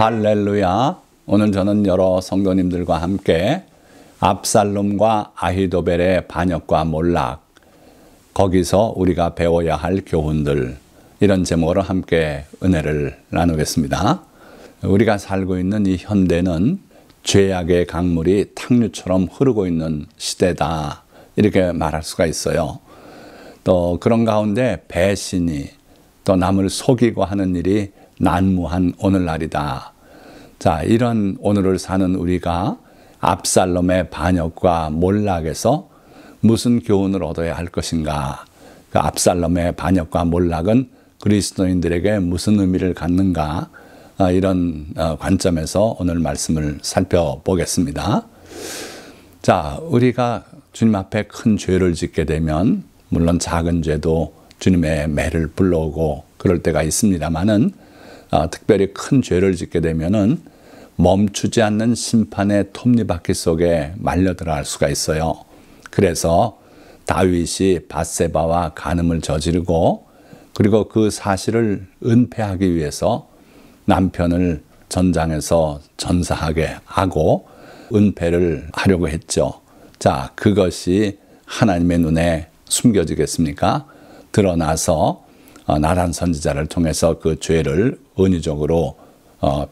할렐루야. 오늘 저는 여러 성도님들과 함께 압살롬과 아히도벨의 반역과 몰락, 거기서 우리가 배워야 할 교훈들, 이런 제목으로 함께 은혜를 나누겠습니다. 우리가 살고 있는 이 현대는 죄악의 강물이 탕류처럼 흐르고 있는 시대다, 이렇게 말할 수가 있어요. 또 그런 가운데 배신이, 또 남을 속이고 하는 일이 난무한 오늘날이다. 자, 이런 오늘을 사는 우리가 압살롬의 반역과 몰락에서 무슨 교훈을 얻어야 할 것인가? 그 압살롬의 반역과 몰락은 그리스도인들에게 무슨 의미를 갖는가? 이런 관점에서 오늘 말씀을 살펴보겠습니다. 자, 우리가 주님 앞에 큰 죄를 짓게 되면 물론 작은 죄도 주님의 매를 불러오고 그럴 때가 있습니다만은 특별히 큰 죄를 짓게 되면은 멈추지 않는 심판의 톱니바퀴 속에 말려 들어갈 수가 있어요. 그래서 다윗이 밧세바와 간음을 저지르고 그리고 그 사실을 은폐하기 위해서 남편을 전장에서 전사하게 하고 은폐를 하려고 했죠. 자, 그것이 하나님의 눈에 숨겨지겠습니까? 드러나서 나단 선지자를 통해서 그 죄를 은유적으로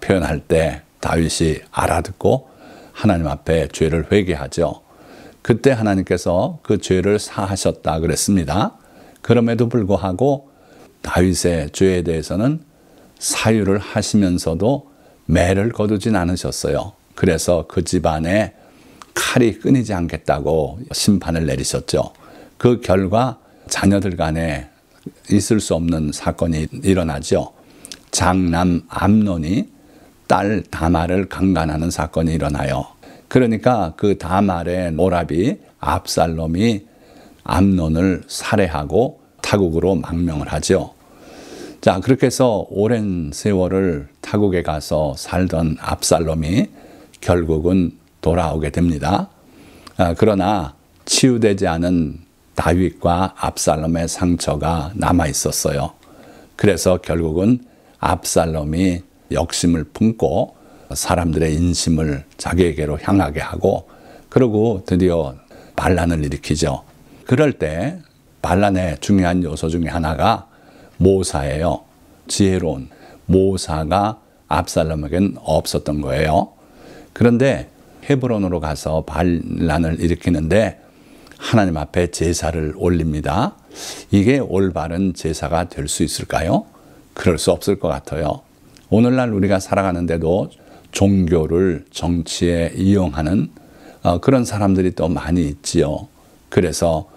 표현할 때 다윗이 알아듣고 하나님 앞에 죄를 회개하죠. 그때 하나님께서 그 죄를 사하셨다 그랬습니다. 그럼에도 불구하고 다윗의 죄에 대해서는 사유를 하시면서도 매를 거두진 않으셨어요. 그래서 그 집안에 칼이 끊이지 않겠다고 심판을 내리셨죠. 그 결과 자녀들 간에 있을 수 없는 사건이 일어나죠. 장남 암논이 딸 다말을 강간하는 사건이 일어나요. 그러니까 그 다말의 오라비 압살롬이 암논을 살해하고 타국으로 망명을 하죠. 자, 그렇게 해서 오랜 세월을 타국에 가서 살던 압살롬이 결국은 돌아오게 됩니다. 그러나 치유되지 않은 다윗과 압살롬의 상처가 남아 있었어요. 그래서 결국은 압살롬이 욕심을 품고 사람들의 인심을 자기에게로 향하게 하고 그러고 드디어 반란을 일으키죠. 그럴 때 반란의 중요한 요소 중에 하나가 모사예요. 지혜로운 모사가 압살롬에겐 없었던 거예요. 그런데 헤브론으로 가서 반란을 일으키는데 하나님 앞에 제사를 올립니다. 이게 올바른 제사가 될 수 있을까요? 그럴 수 없을 것 같아요. 오늘날 우리가 살아가는데도 종교를 정치에 이용하는 그런 사람들이 또 많이 있지요. 그래서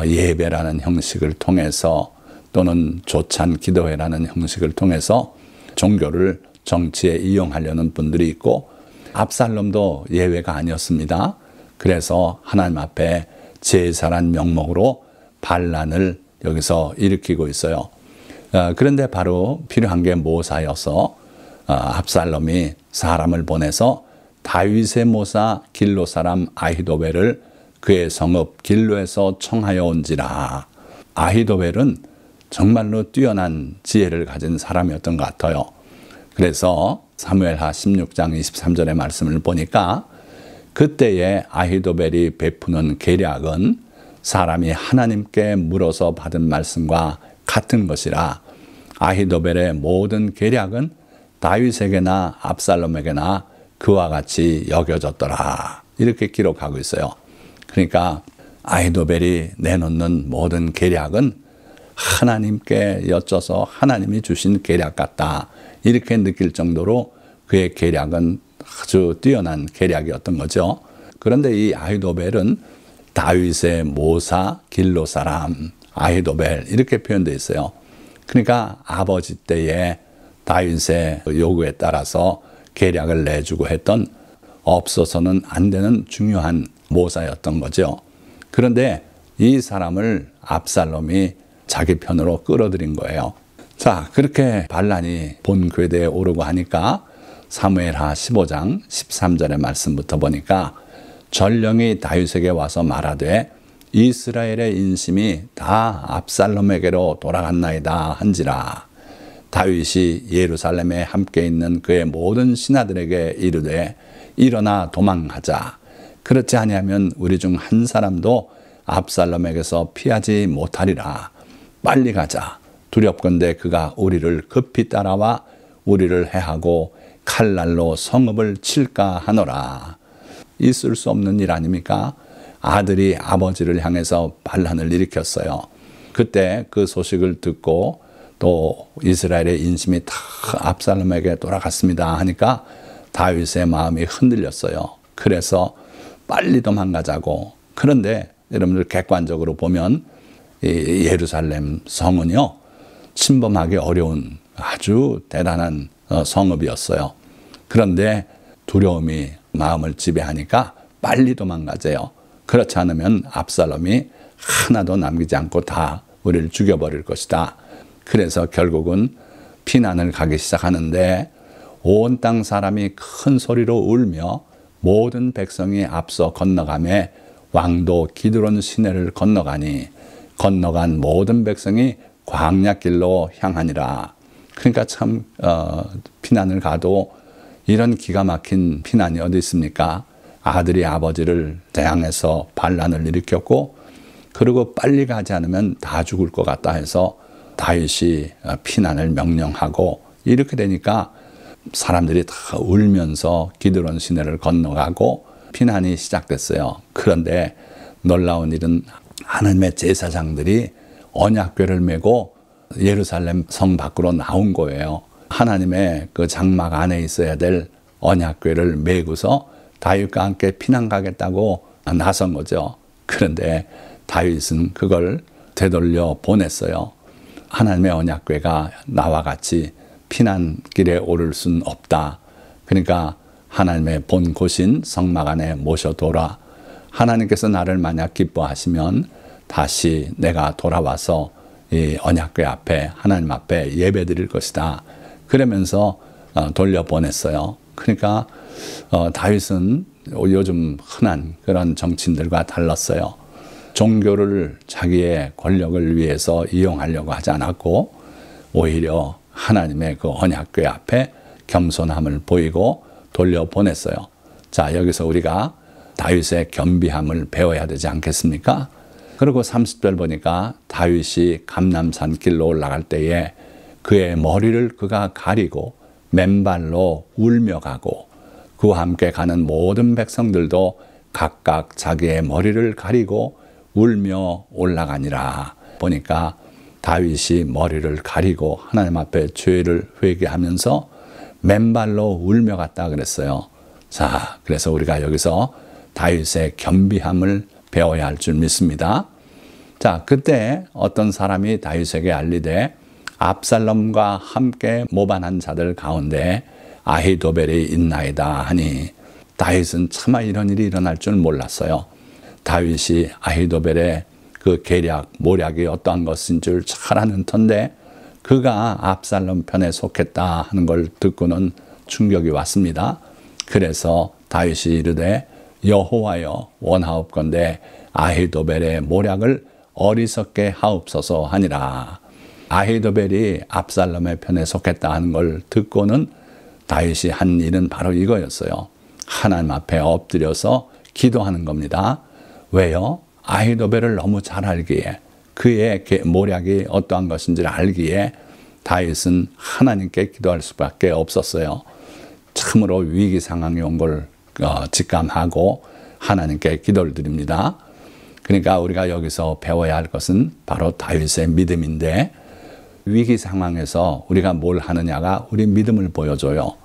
예배라는 형식을 통해서 또는 조찬 기도회라는 형식을 통해서 종교를 정치에 이용하려는 분들이 있고 압살롬도 예외가 아니었습니다. 그래서 하나님 앞에 제사란 명목으로 반란을 여기서 일으키고 있어요. 그런데 바로 필요한 게 모사여서 압살롬이 사람을 보내서 다윗의 모사 길로 사람 아히도벨을 그의 성읍 길로에서 청하여 온지라. 아히도벨은 정말로 뛰어난 지혜를 가진 사람이었던 것 같아요. 그래서 사무엘하 16장 23절의 말씀을 보니까 그때에 아히도벨이 베푸는 계략은 사람이 하나님께 물어서 받은 말씀과 같은 것이라 아히도벨의 모든 계략은 다윗에게나 압살롬에게나 그와 같이 여겨졌더라. 이렇게 기록하고 있어요. 그러니까 아히도벨이 내놓는 모든 계략은 하나님께 여쭤서 하나님이 주신 계략 같다. 이렇게 느낄 정도로 그의 계략은 아주 뛰어난 계략이었던 거죠. 그런데 이 아히도벨은 다윗의 모사 길로 사람 아히도벨 이렇게 표현되어 있어요. 그러니까 아버지 때에 다윗의 요구에 따라서 계략을 내주고 했던 없어서는 안 되는 중요한 모사였던 거죠. 그런데 이 사람을 압살롬이 자기 편으로 끌어들인 거예요. 자, 그렇게 반란이 본 궤대에 오르고 하니까 사무엘하 15장 13절의 말씀부터 보니까 전령이 다윗에게 와서 말하되 이스라엘의 인심이 다 압살롬에게로 돌아갔나이다 한지라. 다윗이 예루살렘에 함께 있는 그의 모든 신하들에게 이르되 일어나 도망하자. 그렇지 아니하면 우리 중 한 사람도 압살롬에게서 피하지 못하리라. 빨리 가자. 두렵건대 그가 우리를 급히 따라와 우리를 해하고 칼날로 성읍을 칠까 하노라. 있을 수 없는 일 아닙니까? 아들이 아버지를 향해서 반란을 일으켰어요. 그때 그 소식을 듣고 또 이스라엘의 인심이 다 압살롬에게 돌아갔습니다 하니까 다윗의 마음이 흔들렸어요. 그래서 빨리 도망가자고. 그런데 여러분들 객관적으로 보면 이 예루살렘 성은요, 침범하기 어려운 아주 대단한 성읍이었어요. 그런데 두려움이 마음을 지배하니까 빨리 도망가재요. 그렇지 않으면 압살롬이 하나도 남기지 않고 다 우리를 죽여버릴 것이다. 그래서 결국은 피난을 가기 시작하는데 온 땅 사람이 큰 소리로 울며 모든 백성이 앞서 건너가매 왕도 기드론 시내를 건너가니 건너간 모든 백성이 광야길로 향하니라. 그러니까 참 피난을 가도 이런 기가 막힌 피난이 어디 있습니까? 아들이 아버지를 대항해서 반란을 일으켰고 그리고 빨리 가지 않으면 다 죽을 것 같다 해서 다윗이 피난을 명령하고 이렇게 되니까 사람들이 다 울면서 기드론 시내를 건너가고 피난이 시작됐어요. 그런데 놀라운 일은 하나님의 제사장들이 언약궤를 메고 예루살렘 성 밖으로 나온 거예요. 하나님의 그 장막 안에 있어야 될 언약궤를 메고서 다윗과 함께 피난 가겠다고 나선 거죠. 그런데 다윗은 그걸 되돌려 보냈어요. 하나님의 언약궤가 나와 같이 피난길에 오를 순 없다. 그러니까 하나님의 본 곳인 성막 안에 모셔둬라. 하나님께서 나를 만약 기뻐하시면 다시 내가 돌아와서 이 언약궤 앞에 하나님 앞에 예배 드릴 것이다. 그러면서 돌려보냈어요. 그러니까 다윗은 요즘 흔한 그런 정치인들과 달랐어요. 종교를 자기의 권력을 위해서 이용하려고 하지 않았고 오히려 하나님의 그 언약궤 앞에 겸손함을 보이고 돌려보냈어요. 자, 여기서 우리가 다윗의 겸비함을 배워야 되지 않겠습니까? 그리고 30절 보니까 다윗이 감람산 길로 올라갈 때에 그의 머리를 그가 가리고 맨발로 울며 가고 그와 함께 가는 모든 백성들도 각각 자기의 머리를 가리고 울며 올라가니라. 보니까 다윗이 머리를 가리고 하나님 앞에 죄를 회개하면서 맨발로 울며 갔다 그랬어요. 자, 그래서 우리가 여기서 다윗의 겸비함을 배워야 할 줄 믿습니다. 자, 그때 어떤 사람이 다윗에게 알리되 압살롬과 함께 모반한 자들 가운데 아히도벨이 있나이다 하니 다윗은 차마 이런 일이 일어날 줄 몰랐어요. 다윗이 아히도벨의 그 계략, 모략이 어떠한 것인 줄 잘 아는 터인데 그가 압살롬 편에 속했다 하는 걸 듣고는 충격이 왔습니다. 그래서 다윗이 이르되 여호와여 원하옵건대 아히도벨의 모략을 어리석게 하옵소서 하니라. 아히도벨이 압살롬의 편에 속했다 하는 걸 듣고는 다윗이 한 일은 바로 이거였어요. 하나님 앞에 엎드려서 기도하는 겁니다. 왜요? 아히도벨을 너무 잘 알기에 그의 모략이 어떠한 것인지를 알기에 다윗은 하나님께 기도할 수밖에 없었어요. 참으로 위기 상황이 온 걸 직감하고 하나님께 기도를 드립니다. 그러니까 우리가 여기서 배워야 할 것은 바로 다윗의 믿음인데 위기 상황에서 우리가 뭘 하느냐가 우리 믿음을 보여줘요.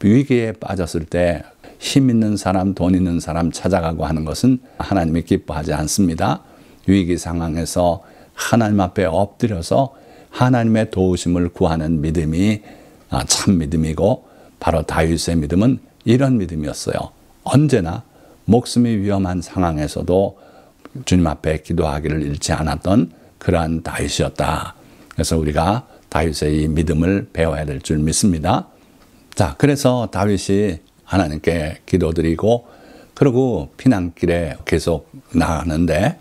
위기에 빠졌을 때 힘 있는 사람, 돈 있는 사람 찾아가고 하는 것은 하나님이 기뻐하지 않습니다. 위기 상황에서 하나님 앞에 엎드려서 하나님의 도우심을 구하는 믿음이 참 믿음이고 바로 다윗의 믿음은 이런 믿음이었어요. 언제나 목숨이 위험한 상황에서도 주님 앞에 기도하기를 잃지 않았던 그러한 다윗이었다. 그래서 우리가 다윗의 이 믿음을 배워야 될 줄 믿습니다. 자, 그래서 다윗이 하나님께 기도드리고 그리고 피난길에 계속 나가는데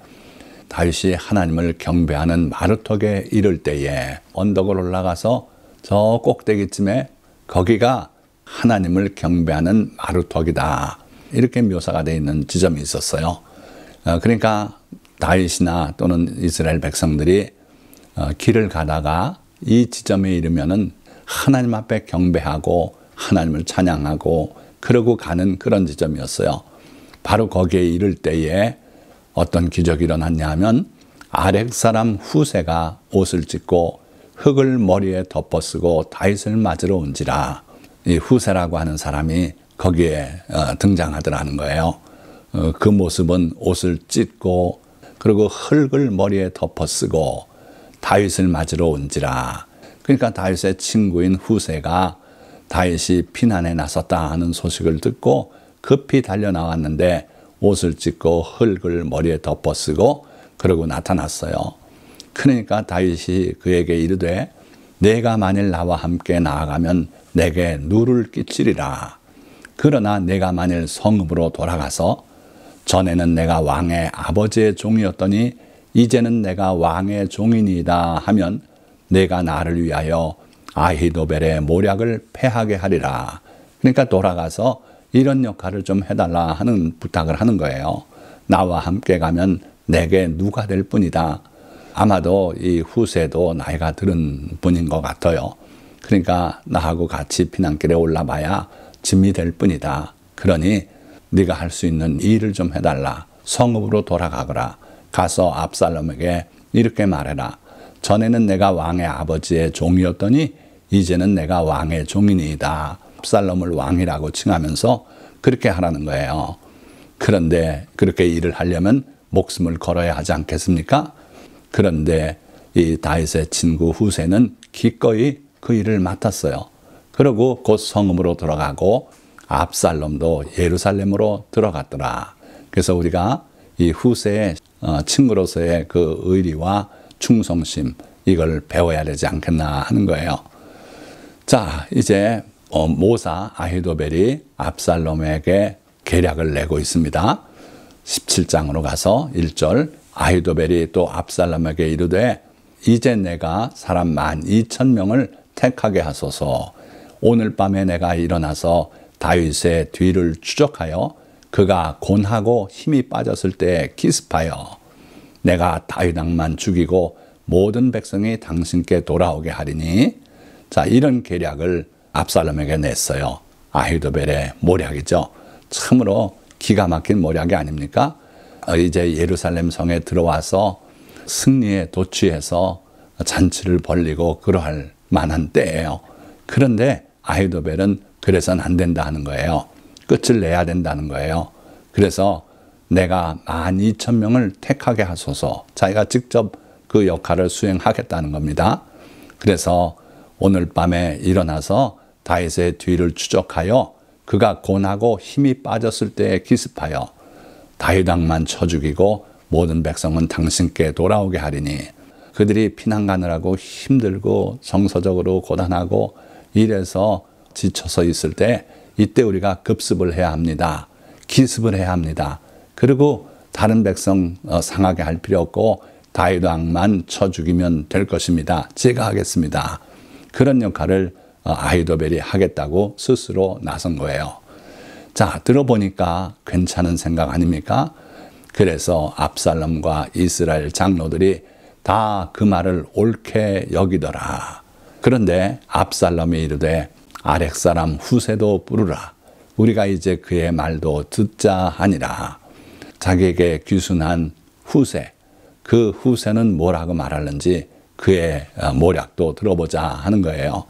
다윗이 하나님을 경배하는 마루턱에 이를 때에 언덕을 올라가서 저 꼭대기쯤에 거기가 하나님을 경배하는 마루턱이다. 이렇게 묘사가 되어 있는 지점이 있었어요. 그러니까 다윗이나 또는 이스라엘 백성들이 길을 가다가 이 지점에 이르면은 하나님 앞에 경배하고 하나님을 찬양하고 그러고 가는 그런 지점이었어요. 바로 거기에 이를 때에 어떤 기적이 일어났냐 하면 아렉 사람 후세가 옷을 찢고 흙을 머리에 덮어쓰고 다윗을 맞으러 온지라. 이 후세라고 하는 사람이 거기에 등장하더라는 거예요. 그 모습은 옷을 찢고 그리고 흙을 머리에 덮어쓰고 다윗을 맞으러 온지라. 그러니까 다윗의 친구인 후세가 다윗이 피난에 나섰다 하는 소식을 듣고 급히 달려나왔는데 옷을 찢고 흙을 머리에 덮어쓰고 그러고 나타났어요. 그러니까 다윗이 그에게 이르되 내가 만일 나와 함께 나아가면 내게 누를 끼치리라. 그러나 내가 만일 성읍으로 돌아가서 전에는 내가 왕의 아버지의 종이었더니 이제는 내가 왕의 종이니이다 하면 내가 나를 위하여 아히도벨의 모략을 패하게 하리라. 그러니까 돌아가서 이런 역할을 좀 해달라 하는 부탁을 하는 거예요. 나와 함께 가면 내게 누가 될 뿐이다. 아마도 이 후세도 나이가 들은 분인 것 같아요. 그러니까 나하고 같이 피난길에 올라봐야 짐이 될 뿐이다. 그러니 네가 할 수 있는 일을 좀 해달라. 성읍으로 돌아가거라. 가서 압살롬에게 이렇게 말해라. 전에는 내가 왕의 아버지의 종이었더니 이제는 내가 왕의 종이니이다. 압살롬을 왕이라고 칭하면서 그렇게 하라는 거예요. 그런데 그렇게 일을 하려면 목숨을 걸어야 하지 않겠습니까? 그런데 이 다윗의 친구 후세는 기꺼이 그 일을 맡았어요. 그리고 곧 성읍으로 들어가고 압살롬도 예루살렘으로 들어갔더라. 그래서 우리가 이 후세의 친구로서의 그 의리와 충성심 이걸 배워야 되지 않겠나 하는 거예요. 자, 이제 모사 아히도벨이 압살롬에게 계략을 내고 있습니다. 17장으로 가서 1절 아히도벨이 또 압살롬에게 이르되 이제 내가 사람 12,000명을 택하게 하소서. 오늘 밤에 내가 일어나서 다윗의 뒤를 추적하여 그가 곤하고 힘이 빠졌을 때 기습하여 내가 다윗 왕만 죽이고 모든 백성이 당신께 돌아오게 하리니. 자, 이런 계략을 압살롬에게 냈어요. 아히도벨의 모략이죠. 참으로 기가 막힌 모략이 아닙니까? 이제 예루살렘 성에 들어와서 승리에 도취해서 잔치를 벌리고 그러할 만한 때예요. 그런데 아히도벨은 그래서는 안 된다 하는 거예요. 끝을 내야 된다는 거예요. 그래서 내가 12,000명을 택하게 하소서. 자기가 직접 그 역할을 수행하겠다는 겁니다. 그래서 오늘 밤에 일어나서 다윗의 뒤를 추적하여 그가 곤하고 힘이 빠졌을 때에 기습하여 다윗 왕만 쳐 죽이고 모든 백성은 당신께 돌아오게 하리니. 그들이 피난 가느라고 힘들고 정서적으로 고단하고 이래서 지쳐서 있을 때 이때 우리가 급습을 해야 합니다. 기습을 해야 합니다. 그리고 다른 백성 상하게 할 필요 없고 다윗 왕만 쳐 죽이면 될 것입니다. 제가 하겠습니다. 그런 역할을 아히도벨이 하겠다고 스스로 나선 거예요. 자, 들어보니까 괜찮은 생각 아닙니까? 그래서 압살롬과 이스라엘 장로들이 다 그 말을 옳게 여기더라. 그런데 압살롬이 이르되 아렉 사람 후세도 부르라. 우리가 이제 그의 말도 듣자 하니라. 자기에게 귀순한 후세, 그 후세는 뭐라고 말하는지 그의 모략도 들어보자 하는 거예요.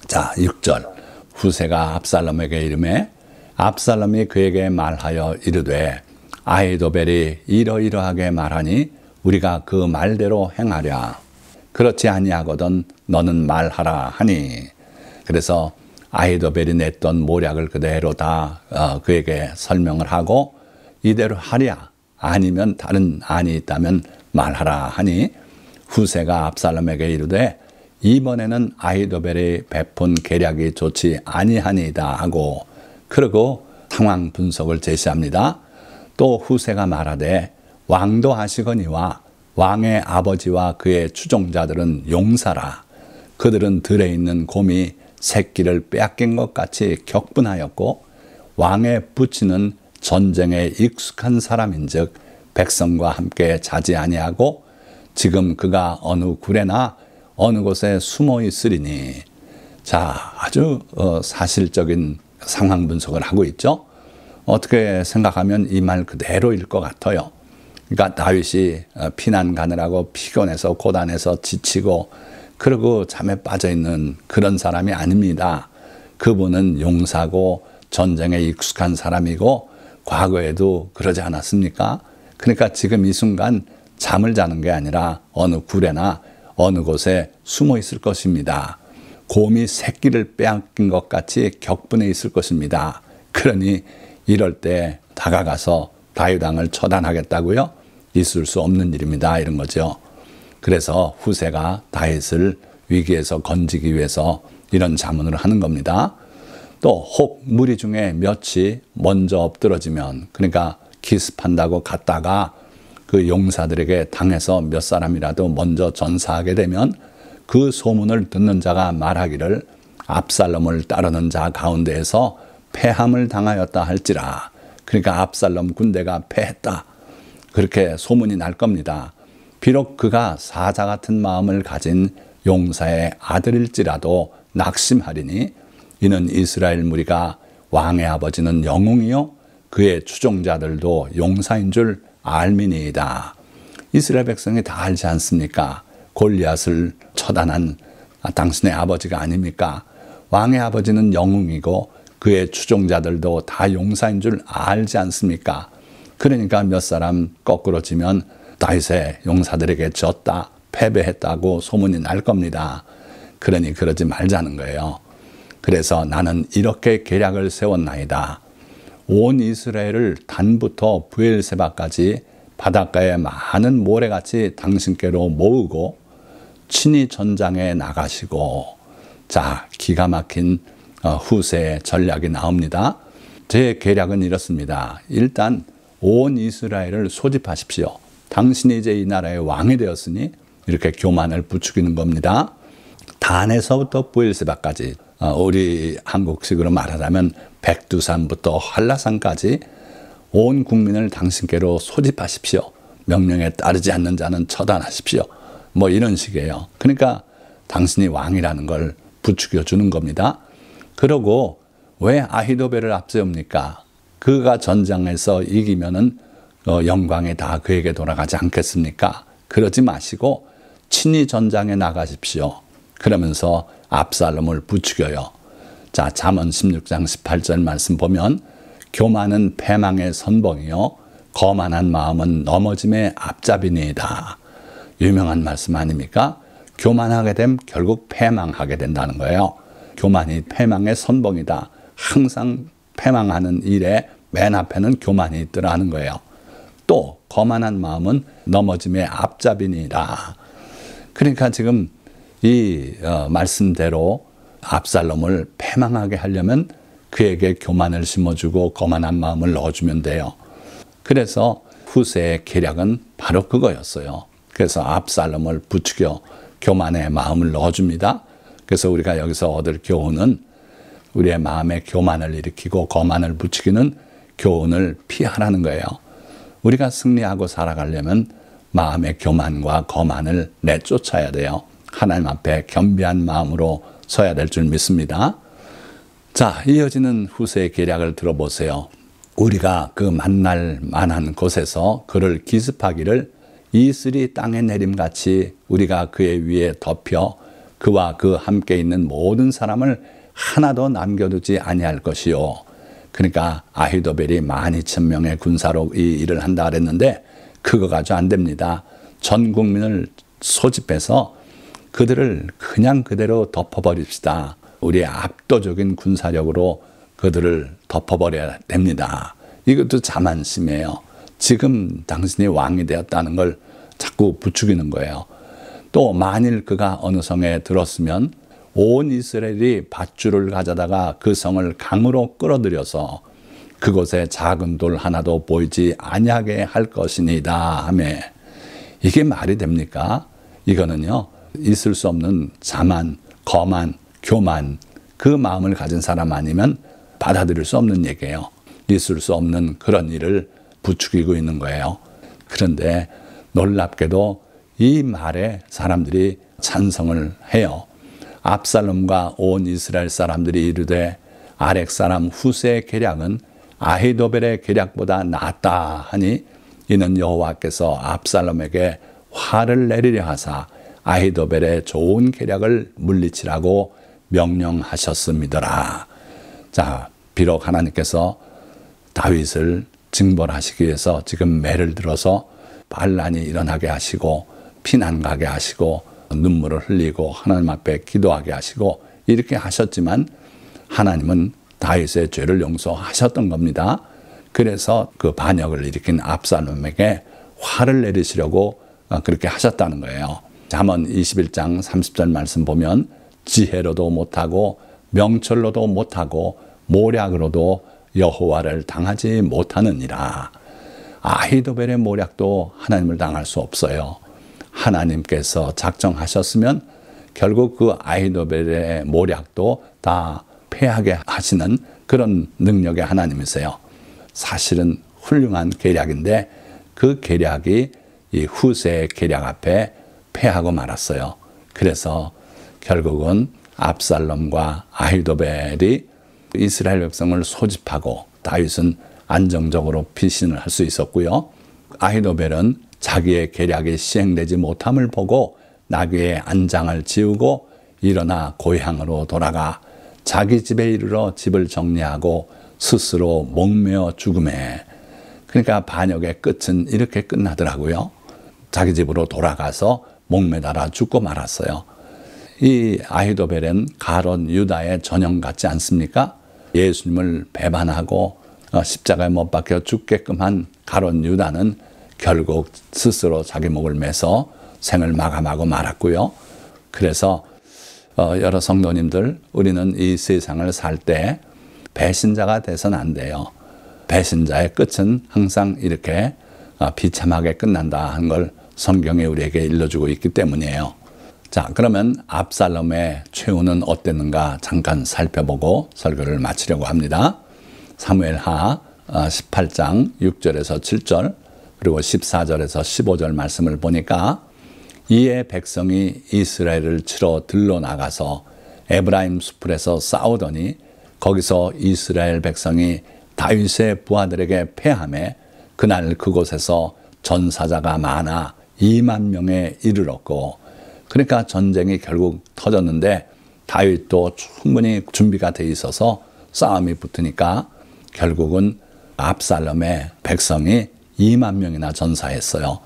자, 6절 후세가 압살롬에게 이르매 압살롬이 그에게 말하여 이르되 아히도벨이 이러이러하게 말하니 우리가 그 말대로 행하랴. 그렇지 아니하거든 너는 말하라 하니. 그래서 아히도벨이 냈던 모략을 그대로 다 그에게 설명을 하고 이대로 하랴 아니면 다른 안이 있다면 말하라 하니 후세가 압살롬에게 이르되 이번에는 아히도벨이 베푼 계략이 좋지 아니하니이다 하고 그리고 상황 분석을 제시합니다. 또 후세가 말하되 왕도 하시거니와 왕의 아버지와 그의 추종자들은 용사라. 그들은 들에 있는 곰이 새끼를 빼앗긴 것 같이 격분하였고 왕의 부친은 전쟁에 익숙한 사람인즉 백성과 함께 자지 아니하고 지금 그가 어느 굴에나 어느 곳에 숨어 있으리니. 자, 아주 사실적인 상황 분석을 하고 있죠. 어떻게 생각하면 이 말 그대로일 것 같아요. 그러니까 다윗이 피난 가느라고 피곤해서 고단해서 지치고 그러고 잠에 빠져 있는 그런 사람이 아닙니다. 그분은 용사고 전쟁에 익숙한 사람이고 과거에도 그러지 않았습니까? 그러니까 지금 이 순간 잠을 자는 게 아니라 어느 굴에나 어느 곳에 숨어 있을 것입니다. 곰이 새끼를 빼앗긴 것 같이 격분해 있을 것입니다. 그러니 이럴 때 다가가서 다윗 왕을 처단하겠다고요? 있을 수 없는 일입니다. 이런 거죠. 그래서 후세가 다윗을 위기에서 건지기 위해서 이런 자문을 하는 겁니다. 또 혹 무리 중에 몇이 먼저 엎드러지면, 그러니까 기습한다고 갔다가 그 용사들에게 당해서 몇 사람이라도 먼저 전사하게 되면 그 소문을 듣는 자가 말하기를 압살롬을 따르는 자 가운데에서 패함을 당하였다 할지라. 그러니까 압살롬 군대가 패했다. 그렇게 소문이 날 겁니다. 비록 그가 사자 같은 마음을 가진 용사의 아들일지라도 낙심하리니 이는 이스라엘 무리가 왕의 아버지는 영웅이요 그의 추종자들도 용사인 줄 알미니이다. 이스라엘 백성이 다 알지 않습니까? 골리앗을 처단한 당신의 아버지가 아닙니까? 왕의 아버지는 영웅이고 그의 추종자들도 다 용사인 줄 알지 않습니까? 그러니까 몇 사람 거꾸로 지면 다윗의 용사들에게 졌다, 패배했다고 소문이 날 겁니다. 그러니 그러지 말자는 거예요. 그래서 나는 이렇게 계략을 세웠나이다. 온 이스라엘을 단부터 브엘세바까지 바닷가에 많은 모래같이 당신께로 모으고 친히 전장에 나가시고. 자, 기가 막힌 후세의 전략이 나옵니다. 제 계략은 이렇습니다. 일단 온 이스라엘을 소집하십시오. 당신이 이제 이 나라의 왕이 되었으니 이렇게 교만을 부추기는 겁니다. 단에서부터 브엘세바까지, 우리 한국식으로 말하자면 백두산부터 한라산까지 온 국민을 당신께로 소집하십시오. 명령에 따르지 않는 자는 처단하십시오. 뭐 이런 식이에요. 그러니까 당신이 왕이라는 걸 부추겨 주는 겁니다. 그러고 왜 아히도벨을 앞세웁니까? 그가 전장에서 이기면은 영광이 다 그에게 돌아가지 않겠습니까? 그러지 마시고 친히 전장에 나가십시오. 그러면서 압살롬을 부추겨요. 자, 잠언 16장 18절 말씀 보면 교만은 패망의 선봉이요 거만한 마음은 넘어짐의 앞잡이니이다. 유명한 말씀 아닙니까? 교만하게 되면 결국 패망하게 된다는 거예요. 교만이 패망의 선봉이다. 항상 패망하는 일에 맨 앞에는 교만이 있더라는 거예요. 또 거만한 마음은 넘어짐의 앞잡이니이다. 그러니까 지금 이 말씀대로 압살롬을 패망하게 하려면 그에게 교만을 심어주고 거만한 마음을 넣어주면 돼요. 그래서 후세의 계략은 바로 그거였어요. 그래서 압살롬을 부추겨 교만의 마음을 넣어줍니다. 그래서 우리가 여기서 얻을 교훈은 우리의 마음에 교만을 일으키고 거만을 부추기는 교훈을 피하라는 거예요. 우리가 승리하고 살아가려면 마음의 교만과 거만을 내쫓아야 돼요. 하나님 앞에 겸비한 마음으로 서야 될 줄 믿습니다. 자, 이어지는 후세의 계략을 들어보세요. 우리가 그 만날 만한 곳에서 그를 기습하기를 이슬이 땅에 내림같이 우리가 그의 위에 덮여 그와 그 함께 있는 모든 사람을 하나도 남겨두지 아니할 것이요. 그러니까 아히도벨이 12,000명의 군사로 이 일을 한다 그랬는데 그거 가지고 안 됩니다. 전 국민을 소집해서 그들을 그냥 그대로 덮어버립시다. 우리의 압도적인 군사력으로 그들을 덮어버려야 됩니다. 이것도 자만심이에요. 지금 당신이 왕이 되었다는 걸 자꾸 부추기는 거예요. 또 만일 그가 어느 성에 들었으면 온 이스라엘이 밧줄을 가져다가 그 성을 강으로 끌어들여서 그곳에 작은 돌 하나도 보이지 아니하게 할 것이니이다 하매. 이게 말이 됩니까? 이거는요 있을 수 없는 자만, 거만, 교만, 그 마음을 가진 사람 아니면 받아들일 수 없는 얘기예요. 있을 수 없는 그런 일을 부추기고 있는 거예요. 그런데 놀랍게도 이 말에 사람들이 찬성을 해요. 압살롬과 온 이스라엘 사람들이 이르되 아렉 사람 후세의 계략은 아히도벨의 계략보다 낫다 하니 이는 여호와께서 압살롬에게 화를 내리려 하사 아히도벨의 좋은 계략을 물리치라고 명령하셨음이더라. 자, 비록 하나님께서 다윗을 징벌하시기 위해서 지금 매를 들어서 반란이 일어나게 하시고 피난 가게 하시고 눈물을 흘리고 하나님 앞에 기도하게 하시고 이렇게 하셨지만 하나님은 다윗의 죄를 용서하셨던 겁니다. 그래서 그 반역을 일으킨 압살롬에게 화를 내리시려고 그렇게 하셨다는 거예요. 잠언 21장 30절 말씀 보면 지혜로도 못하고 명철로도 못하고 모략으로도 여호와를 당하지 못하느니라. 아히도벨의 모략도 하나님을 당할 수 없어요. 하나님께서 작정하셨으면 결국 그 아히도벨의 모략도 다 패하게 하시는 그런 능력의 하나님이세요. 사실은 훌륭한 계략인데 그 계략이 이 후세의 계략 앞에 패하고 말았어요. 그래서 결국은 압살롬과 아히도벨이 이스라엘 백성을 소집하고 다윗은 안정적으로 피신을 할 수 있었고요. 아히도벨은 자기의 계략이 시행되지 못함을 보고 나귀의 안장을 지우고 일어나 고향으로 돌아가 자기 집에 이르러 집을 정리하고 스스로 목매어 죽음에. 그러니까 반역의 끝은 이렇게 끝나더라고요. 자기 집으로 돌아가서 목매달아 죽고 말았어요. 이 아히도벨은 가론 유다의 전형 같지 않습니까? 예수님을 배반하고 십자가에 못 박혀 죽게끔 한 가론 유다는 결국 스스로 자기 목을 매서 생을 마감하고 말았고요. 그래서 여러 성도님들, 우리는 이 세상을 살 때 배신자가 돼서는 안 돼요. 배신자의 끝은 항상 이렇게 비참하게 끝난다 하는 걸 성경이 우리에게 일러주고 있기 때문이에요. 자, 그러면 압살롬의 최후는 어땠는가 잠깐 살펴보고 설교를 마치려고 합니다. 사무엘하 18장 6절에서 7절 그리고 14절에서 15절 말씀을 보니까 이에 백성이 이스라엘을 치러 들러 나가서 에브라임 수풀에서 싸우더니 거기서 이스라엘 백성이 다윗의 부하들에게 패하매 그날 그곳에서 전사자가 많아 2만 명에 이르렀고, 그러니까 전쟁이 결국 터졌는데 다윗도 충분히 준비가 돼 있어서 싸움이 붙으니까 결국은 압살롬의 백성이 2만 명이나 전사했어요.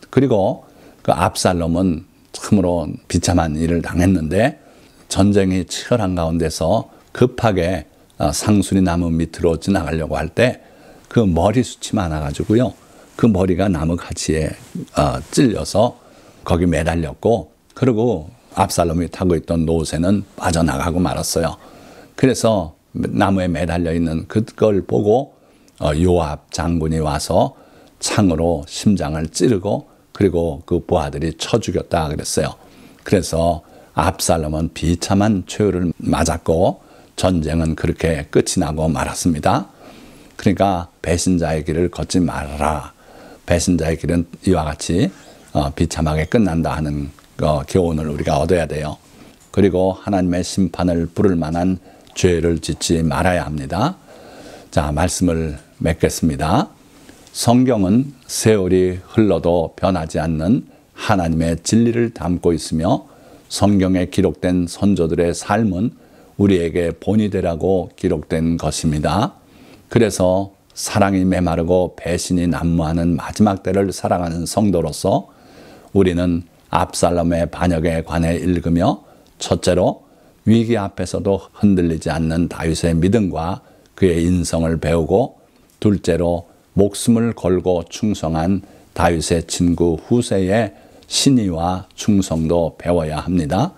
그리고 그 압살롬은 참으로 비참한 일을 당했는데 전쟁이 치열한 가운데서 급하게 상수리 나무 밑으로 지나가려고 할 때 그 머리숱이 많아가지고요. 그 머리가 나무 가지에 찔려서 거기 매달렸고, 그리고 압살롬이 타고 있던 노새는 빠져나가고 말았어요. 그래서 나무에 매달려 있는 그걸 보고 요압 장군이 와서 창으로 심장을 찌르고 그리고 그 부하들이 쳐 죽였다 그랬어요. 그래서 압살롬은 비참한 최후를 맞았고 전쟁은 그렇게 끝이 나고 말았습니다. 그러니까 배신자의 길을 걷지 말아라. 배신자의 길은 이와 같이 비참하게 끝난다 하는 교훈을 우리가 얻어야 돼요. 그리고 하나님의 심판을 부를 만한 죄를 짓지 말아야 합니다. 자, 말씀을 맺겠습니다. 성경은 세월이 흘러도 변하지 않는 하나님의 진리를 담고 있으며 성경에 기록된 선조들의 삶은 우리에게 본이 되라고 기록된 것입니다. 그래서 사랑이 메마르고 배신이 난무하는 마지막 때를 살아가는 성도로서 우리는 압살롬의 반역에 관해 읽으며 첫째로 위기 앞에서도 흔들리지 않는 다윗의 믿음과 그의 인성을 배우고, 둘째로 목숨을 걸고 충성한 다윗의 친구 후세의 신의와 충성도 배워야 합니다.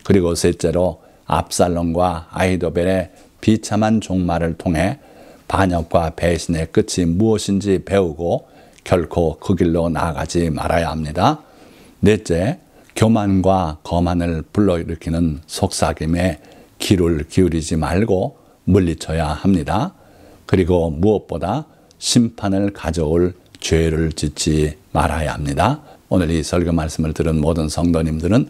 그리고 셋째로 압살롬과 아히도벨의 비참한 종말을 통해 반역과 배신의 끝이 무엇인지 배우고 결코 그 길로 나아가지 말아야 합니다. 넷째, 교만과 거만을 불러일으키는 속삭임에 귀를 기울이지 말고 물리쳐야 합니다. 그리고 무엇보다 심판을 가져올 죄를 짓지 말아야 합니다. 오늘 이 설교 말씀을 들은 모든 성도님들은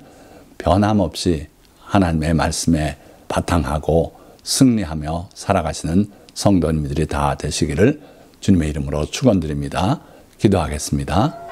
변함없이 하나님의 말씀에 바탕하고 승리하며 살아가시는 성도님들이 다 되시기를 주님의 이름으로 축원드립니다. 기도하겠습니다.